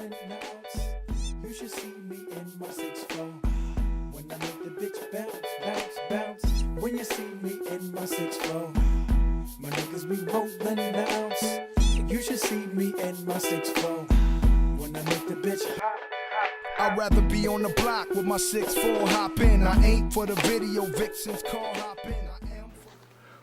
rolling out. You should see me in my 6'4". When I make the bitch bounce, bounce, bounce. When you see me in my 6'4". My niggas be rolling out. You should see me in my 6'4". When I make the bitch hop. I'd rather be on the block with my 6'4", hop in. I ain't for the video vixens, call hop in.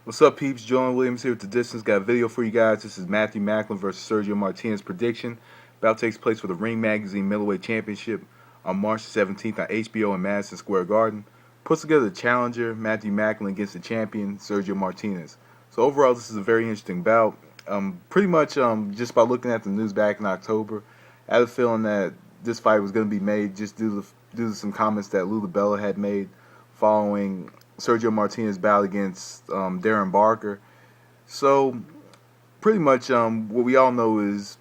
What's up, peeps? Joan Williams here with The Distance. Got a video for you guys. This is Matthew Macklin versus Sergio Martinez prediction. Bout takes place for the Ring Magazine Middleweight Championship on March 17th on HBO in Madison Square Garden. Puts together the challenger, Matthew Macklin, against the champion, Sergio Martinez. So overall, this is a very interesting bout. Pretty much just by looking at the news back in October, I had a feeling that this fight was going to be made just due to some comments that Lou DiBella had made following Sergio Martinez bout against Darren Barker. So pretty much what we all know is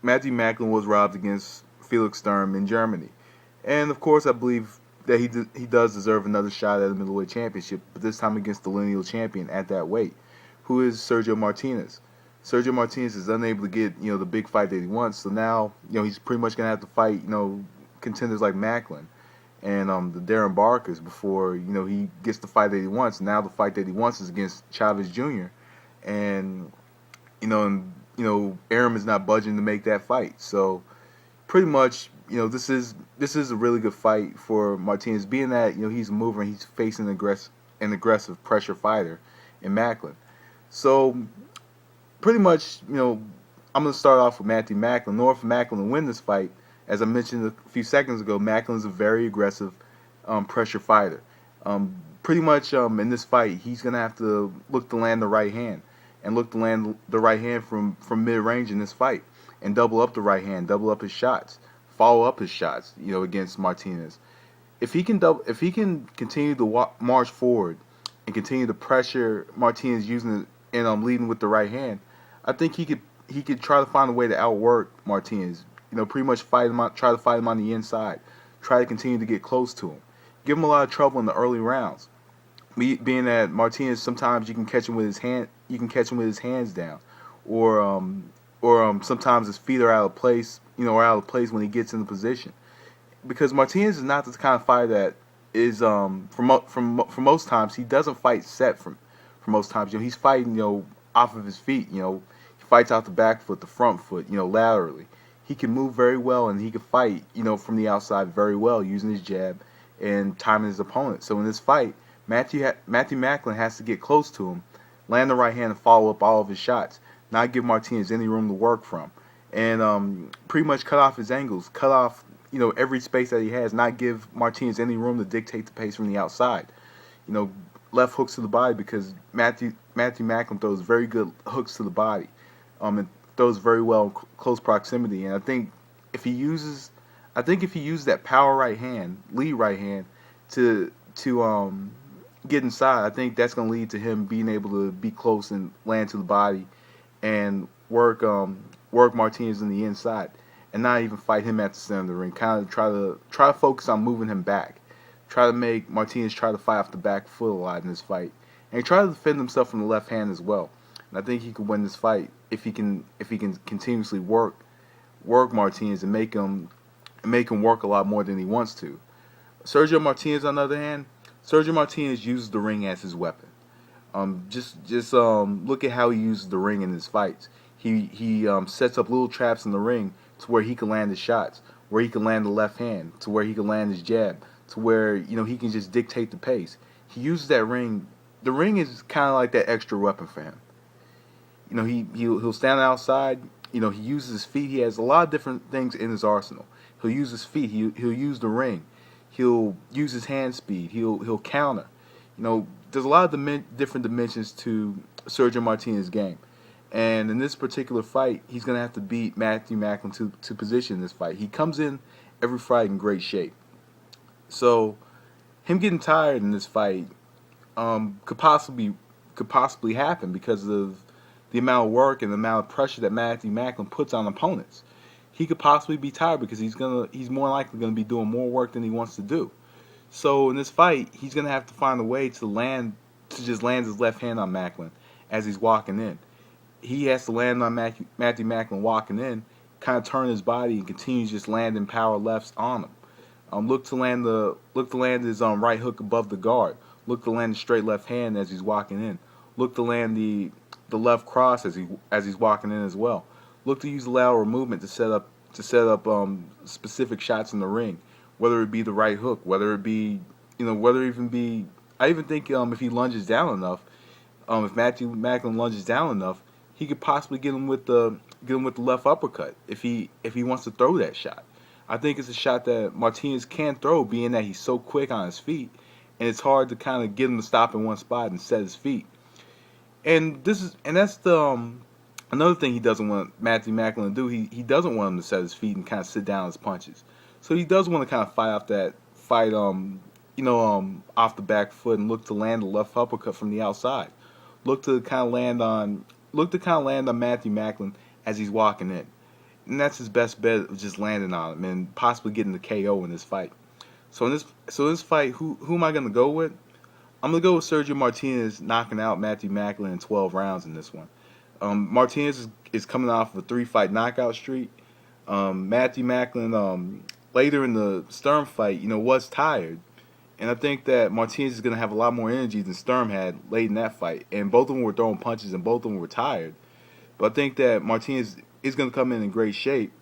Matthew Macklin was robbed against Felix Sturm in Germany. And of course I believe that he does deserve another shot at the middleweight championship, but this time against the lineal champion at that weight, who is Sergio Martinez. Sergio Martinez is unable to get, the big fight that he wants, so now, he's pretty much going to have to fight, contenders like Macklin and the Darren Barkers before, he gets the fight that he wants. Now the fight that he wants is against Chavez Jr. And, Arum is not budging to make that fight. So pretty much, this is a really good fight for Martinez, being that, he's a mover and he's facing an aggressive pressure fighter in Macklin. So pretty much, I'm going to start off with Matthew Macklin. In order for Macklin to win this fight, as I mentioned a few seconds ago, Macklin is a very aggressive pressure fighter. Pretty much in this fight, he's going to have to look to land the right hand, and look to land the right hand from mid-range in this fight, and double up the right hand, double up his shots, follow up his shots, against Martinez. If he can continue to march forward and continue to pressure Martinez using it and leading with the right hand, I think he could try to find a way to outwork Martinez. Pretty much try to fight him on the inside, try to continue to get close to him, give him a lot of trouble in the early rounds. Being that Martinez, sometimes you can catch him with his hands down, or sometimes his feet are out of place, when he gets into position. Because Martinez is not the kind of fighter that is for most times he doesn't fight set for most times. He's fighting off of his feet. He fights out the back foot, the front foot, laterally. He can move very well, and he can fight from the outside very well, using his jab and timing his opponent. So in this fight, Matthew Macklin has to get close to him, land the right hand, and follow up all of his shots, not give Martinez any room to work from, and pretty much cut off his angles, cut off every space that he has, not give Martinez any room to dictate the pace from the outside. Left hooks to the body, because Matthew Macklin throws very good hooks to the body, and throws very well in close proximity. And I think if he uses that power right hand, lead right hand, to get inside, I think that's going to lead to him being able to be close and land to the body and work Martinez in the inside, and not even fight him at the center of the ring. Kind of try to focus on moving him back. Try to make Martinez try to fight off the back foot a lot in this fight, and he try to defend himself from the left hand as well. And I think he could win this fight if he can continuously work Martinez and make him work a lot more than he wants to. Sergio Martinez, on the other hand, Sergio Martinez uses the ring as his weapon. Just look at how he uses the ring in his fights. He sets up little traps in the ring to where he can land his shots, where he can land the left hand, to where he can land his jab, to where he can just dictate the pace. He uses that ring. The ring is kind of like that extra weapon for him. He'll stand outside. He uses his feet. He has a lot of different things in his arsenal. He'll use his feet. He'll use the ring. He'll use his hand speed. He'll counter. There's a lot of different dimensions to Sergio Martinez's game. And in this particular fight, he's going to have to beat Matthew Macklin to position this fight. He comes in every fight in great shape. So him getting tired in this fight could possibly happen because of the amount of work and the amount of pressure that Matthew Macklin puts on opponents. He could possibly be tired because he's more likely going to be doing more work than he wants to do. So in this fight, he's going to have to find a way to just land his left hand on Macklin as he's walking in. He has to land on Matthew Macklin walking in, kind of turn his body and continue just landing power lefts on him. Look to land his right hook above the guard. Look to land the straight left hand as he's walking in. Look to land the left cross as he's walking in as well. Look to use the lateral movement to set up specific shots in the ring, whether it be the right hook, whether it be I even think if he lunges down enough, if Matthew Macklin lunges down enough, he could possibly get him with the left uppercut if he wants to throw that shot. I think it's a shot that Martinez can throw, being that he's so quick on his feet, and it's hard to kind of get him to stop in one spot and set his feet. And that's another thing he doesn't want Matthew Macklin to do. He doesn't want him to set his feet and kind of sit down his punches. So he does want to kind of off the back foot and look to land the left uppercut from the outside. Look to kind of land on Matthew Macklin as he's walking in. And that's his best bet of just landing on him and possibly getting the KO in this fight. So in this fight, who am I gonna go with? I'm gonna go with Sergio Martinez knocking out Matthew Macklin in 12 rounds in this one. Martinez is coming off of a 3-fight knockout streak. Matthew Macklin later in the Sturm fight, was tired. And I think that Martinez is going to have a lot more energy than Sturm had late in that fight. And both of them were throwing punches and both of them were tired. But I think that Martinez is going to come in great shape.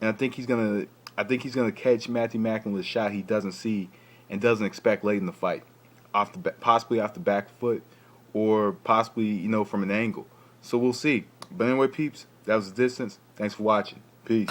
And I think he's going to catch Matthew Macklin with a shot he doesn't see and doesn't expect late in the fight. Possibly off the back foot or possibly, from an angle. So we'll see. But anyway, peeps, that was the distance. Thanks for watching. Peace.